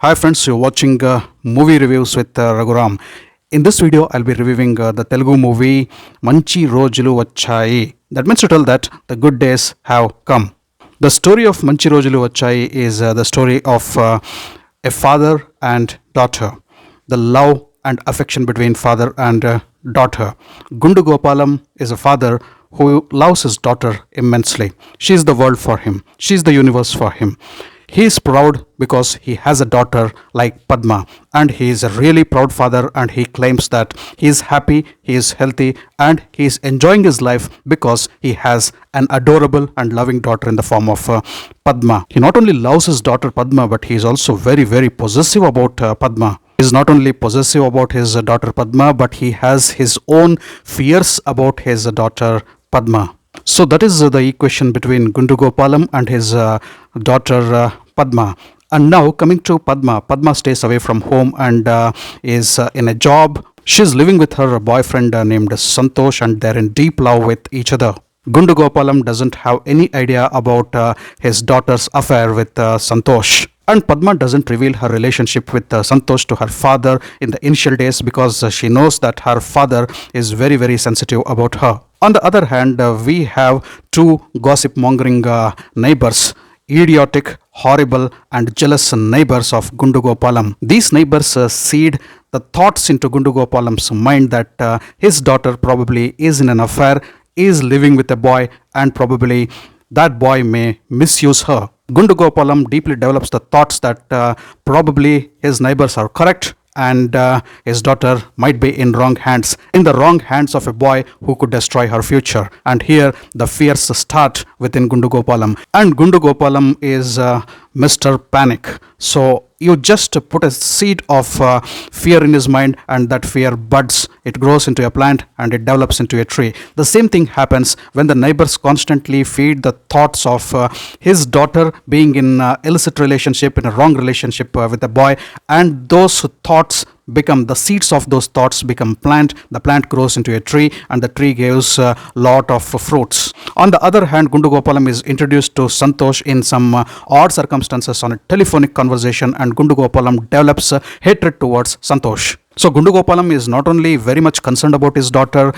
Hi friends, you're watching movie reviews with Raghuram. In this video, I'll be reviewing the Telugu movie Manchi Rojulu Vachai. That means to tell that the good days have come. The story of Manchi Rojulu Vachai is the story of a father and daughter. The love and affection between father and daughter. Gundu Gopalam is a father who loves his daughter immensely. She is the world for him. She is the universe for him. He is proud because he has a daughter like Padma, and he is a really proud father, and he claims that he is happy, he is healthy, and he is enjoying his life because he has an adorable and loving daughter in the form of Padma. He not only loves his daughter Padma, but he is also very possessive about Padma. He is not only possessive about his daughter Padma, but he has his own fears about his daughter Padma. So that is the equation between Gundu Gopalam and his daughter Padma. And now coming to Padma, Padma stays away from home and is in a job. She is living with her boyfriend named Santosh, and they're in deep love with each other. Gundu Gopalam doesn't have any idea about his daughter's affair with Santosh. And Padma doesn't reveal her relationship with Santosh to her father in the initial days because she knows that her father is very sensitive about her. On the other hand, we have two gossip mongering neighbors, idiotic, horrible, and jealous neighbors of Gundu Gopalam. These neighbors seed the thoughts into Gundu Gopalam's mind that his daughter probably is in an affair, is living with a boy, and probably that boy may misuse her. Gundu Gopalam deeply develops the thoughts that probably his neighbors are correct and his daughter might be in the wrong hands of a boy who could destroy her future. And here the fears start within Gundu Gopalam. And Gundu Gopalam is Mr. Panic. So you just put a seed of fear in his mind, and that fear buds, it grows into a plant, and it develops into a tree. The same thing happens when the neighbors constantly feed the thoughts of his daughter being in illicit relationship, in a wrong relationship with a boy, and those thoughts become the seeds of those thoughts become plant. The plant grows into a tree, and the tree gives a lot of fruits. On the other hand, Gundu Gopalam is introduced to Santosh in some odd circumstances on a telephonic conversation, and Gundu Gopalam develops hatred towards Santosh. So Gundu Gopalam is not only very much concerned about his daughter,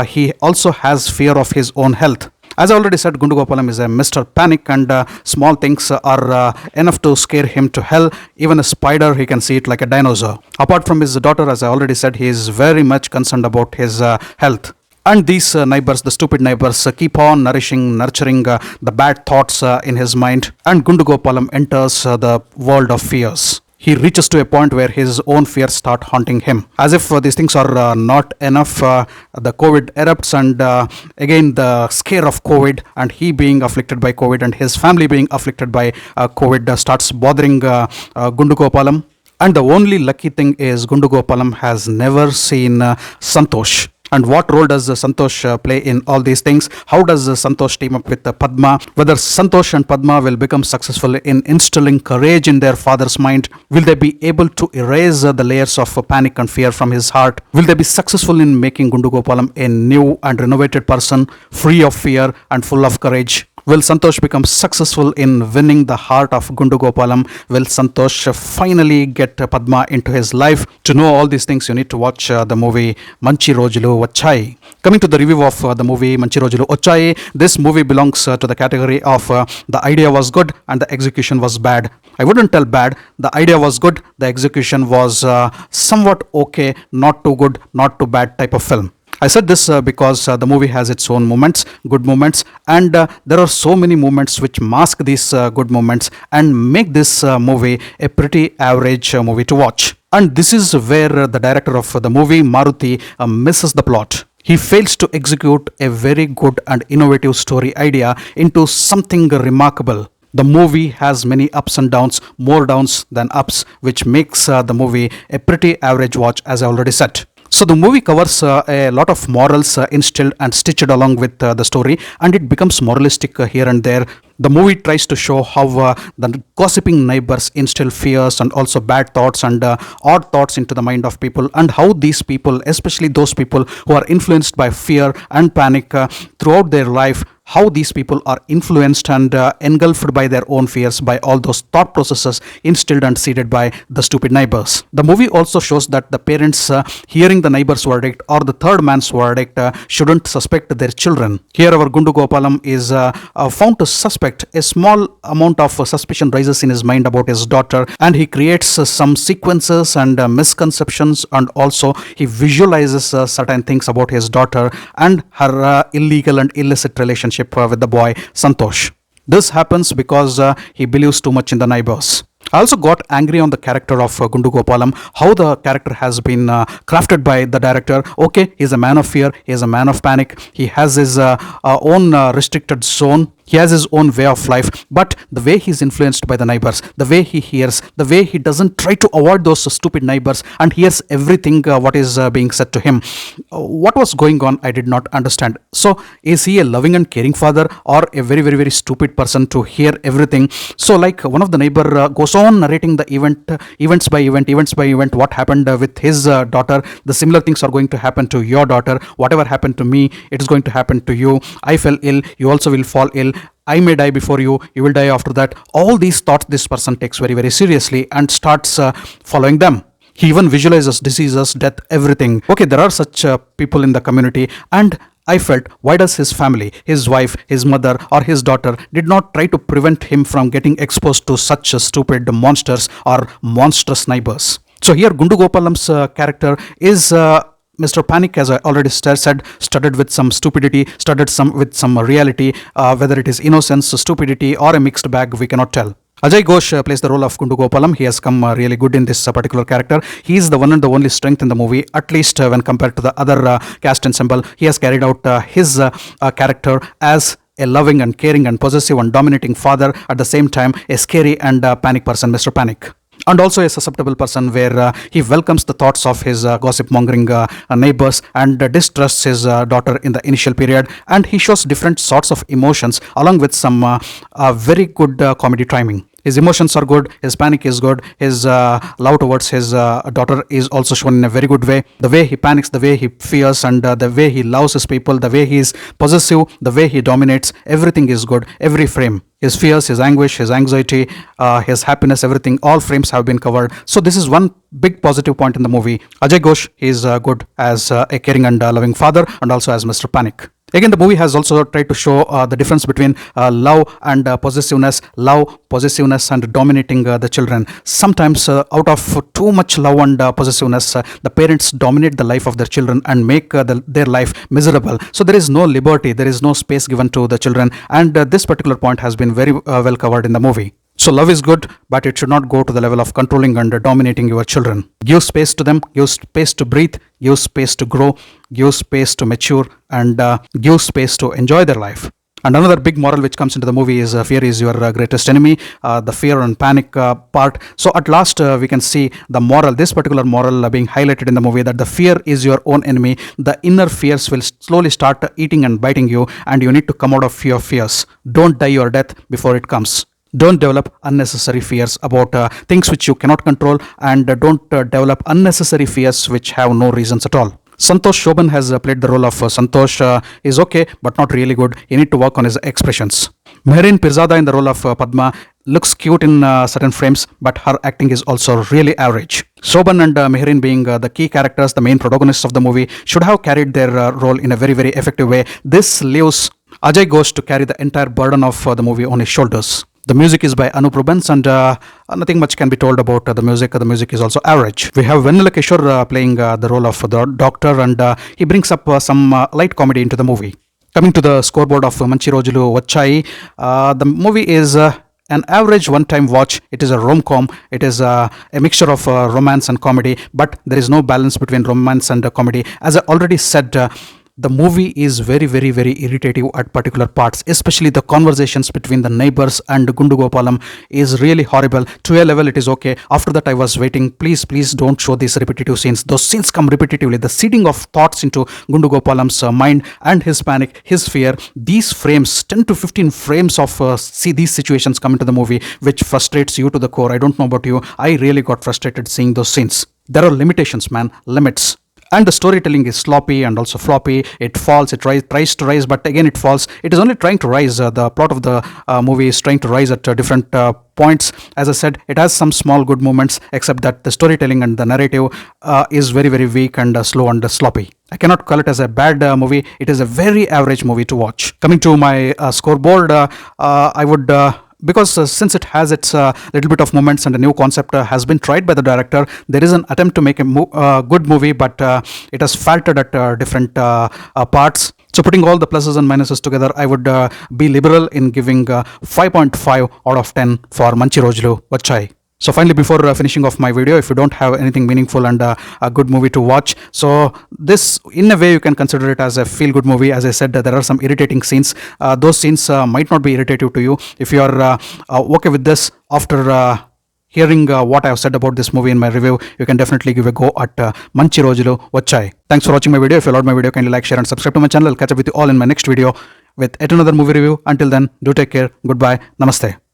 he also has fear of his own health. As I already said, Gundu Gopalam is a Mr. Panic, and small things are enough to scare him to hell. Even a spider, he can see it like a dinosaur. Apart from his daughter, as I already said, he is very much concerned about his health. And these neighbors, the stupid neighbors, keep on nurturing the bad thoughts in his mind. And Gundu Gopalam enters the world of fears. He reaches to a point where his own fears start haunting him. As if these things are not enough, the COVID erupts, and again the scare of COVID, and he being afflicted by COVID and his family being afflicted by COVID starts bothering Gundu Gopalam. And the only lucky thing is Gundu Gopalam has never seen Santosh. And what role does Santosh play in all these things? How does Santosh team up with Padma? Whether Santosh and Padma will become successful in instilling courage in their father's mind? Will they be able to erase the layers of panic and fear from his heart? Will they be successful in making Gundu Gopalam a new and renovated person, free of fear and full of courage? Will Santosh become successful in winning the heart of Gundu Gopalam? Will Santosh finally get Padma into his life? To know all these things, you need to watch the movie Manchi Rojulu Vachai. Coming to the review of the movie Manchi Rojulu Vachai, this movie belongs to the category of the idea was good and the execution was bad. I wouldn't tell bad. The idea was good. The execution was somewhat okay, not too good, not too bad type of film. I said this because the movie has its own moments, good moments, and there are so many moments which mask these good moments and make this movie a pretty average movie to watch. And this is where the director of the movie, Maruti, misses the plot. He fails to execute a very good and innovative story idea into something remarkable. The movie has many ups and downs, more downs than ups, which makes the movie a pretty average watch, as I already said. So the movie covers a lot of morals instilled and stitched along with the story, and it becomes moralistic here and there. The movie tries to show how the gossiping neighbors instill fears and also bad thoughts and odd thoughts into the mind of people, and how these people, especially those people who are influenced by fear and panic throughout their life, how these people are influenced and engulfed by their own fears, by all those thought processes instilled and seeded by the stupid neighbors. The movie also shows that the parents, hearing the neighbor's verdict or the third man's verdict, shouldn't suspect their children. Here our Gundu Gopalam is found to suspect. A small amount of suspicion rises in his mind about his daughter, and he creates some sequences and misconceptions, and also he visualizes certain things about his daughter and her illegal and illicit relationship with the boy Santosh. This happens because he believes too much in the neighbors. I also got angry on the character of Gundu Gopalam, how the character has been crafted by the director. Okay, he's a man of fear, he is a man of panic, he has his own restricted zone, he has his own way of life, but the way he's influenced by the neighbors, the way he hears, the way he doesn't try to avoid those stupid neighbors and hears everything what is being said to him. What was going on, I did not understand. So is he a loving and caring father, or a very very very stupid person to hear everything? So like one of the neighbor goes on narrating the events by event, what happened with his daughter. The similar things are going to happen to your daughter. Whatever happened to me, it is going to happen to you. I fell ill, you also will fall ill. I may die before you, you will die after that. All these thoughts this person takes very very seriously and starts following them. He even visualizes diseases, death, everything. Okay, there are such people in the community, and I felt, why does his family, his wife, his mother or his daughter did not try to prevent him from getting exposed to such stupid monsters or monstrous neighbors? So here Gundu Gopalam's character is Mr. Panic, as I already said, studded with some stupidity, studded with some reality. Whether it is innocence, stupidity, or a mixed bag, we cannot tell. Ajay Ghosh plays the role of Gundu Gopalam. He has come really good in this particular character. He is the one and the only strength in the movie, at least when compared to the other cast ensemble. He has carried out his character as a loving and caring and possessive and dominating father, at the same time a scary and panic person, Mr. Panic. And also a susceptible person, where he welcomes the thoughts of his gossip mongering neighbors and distrusts his daughter in the initial period, and he shows different sorts of emotions along with some very good comedy timing. His emotions are good, his panic is good, his love towards his daughter is also shown in a very good way. The way he panics, the way he fears, and the way he loves his people, the way he is possessive, the way he dominates, everything is good, every frame. His fears, his anguish, his anxiety, his happiness, everything, all frames have been covered. So this is one big positive point in the movie. Ajay Ghosh is good as a caring and loving father, and also as Mr. Panic. Again, the movie has also tried to show the difference between love and possessiveness, and dominating the children. Sometimes out of too much love and possessiveness, the parents dominate the life of their children and make their life miserable. So there is no liberty, there is no space given to the children, and this particular point has been very well covered in the movie. So love is good, but it should not go to the level of controlling and dominating your children. Give space to them, give space to breathe, give space to grow, give space to mature, and give space to enjoy their life. And another big moral which comes into the movie is fear is your greatest enemy, the fear and panic part. So at last we can see the moral, this particular moral being highlighted in the movie, that the fear is your own enemy. The inner fears will slowly start eating and biting you, and you need to come out of your fears. Don't die your death before it comes. Don't develop unnecessary fears about things which you cannot control, and don't develop unnecessary fears which have no reasons at all. Santosh Shoban has played the role of Santosh. Is okay, but not really good. You need to work on his expressions. Mehreen Pirzada in the role of Padma looks cute in certain frames, but her acting is also really average. Shoban and Mehreen, being the key characters, the main protagonists of the movie, should have carried their role in a very very effective way. This leaves Ajay Ghosh to carry the entire burden of the movie on his shoulders. The music is by Anup Rubens, and nothing much can be told about the music. The music is also average. We have Vennela Kishore playing the role of the doctor, and he brings up some light comedy into the movie. Coming to the scoreboard of Manchi Rojulu Vachai, the movie is an average one-time watch. It is a rom-com. It is a mixture of romance and comedy, but there is no balance between romance and comedy. As I already said, the movie is very very very irritative at particular parts, especially the conversations between the neighbors and Gundu Gopalam is really horrible. To a level it is okay. After that I was waiting, please don't show these repetitive scenes. Those scenes come repetitively. The seeding of thoughts into Gundu Gopalam's mind and his panic, his fear, these frames, 10 to 15 frames of see these situations come into the movie, which frustrates you to the core. I don't know about you, I really got frustrated seeing those scenes. There are limitations, man, limits. and the storytelling is sloppy and also floppy. It falls, it tries to rise, but again it falls. It is only trying to rise. The plot of the movie is trying to rise at different points. As I said, it has some small good moments, except that the storytelling and the narrative is very, very weak and slow and sloppy. I cannot call it as a bad movie. It is a very average movie to watch. Coming to my scoreboard, I would because since it has its little bit of moments and a new concept has been tried by the director, there is an attempt to make a good movie, but it has faltered at different parts. So putting all the pluses and minuses together, I would be liberal in giving 5.5 out of 10 for Manchi Rojulu Vachai. So finally, before finishing off my video, if you don't have anything meaningful and a good movie to watch, so this in a way you can consider it as a feel good movie. As I said, there are some irritating scenes. Those scenes might not be irritative to you. If you are okay with this after hearing what I have said about this movie in my review, you can definitely give a go at Manchi Rojulu Vachai. Thanks for watching my video. If you loved my video, kindly like, share and subscribe to my channel. I'll catch up with you all in my next video with yet another movie review. Until then, do take care. Goodbye. Namaste.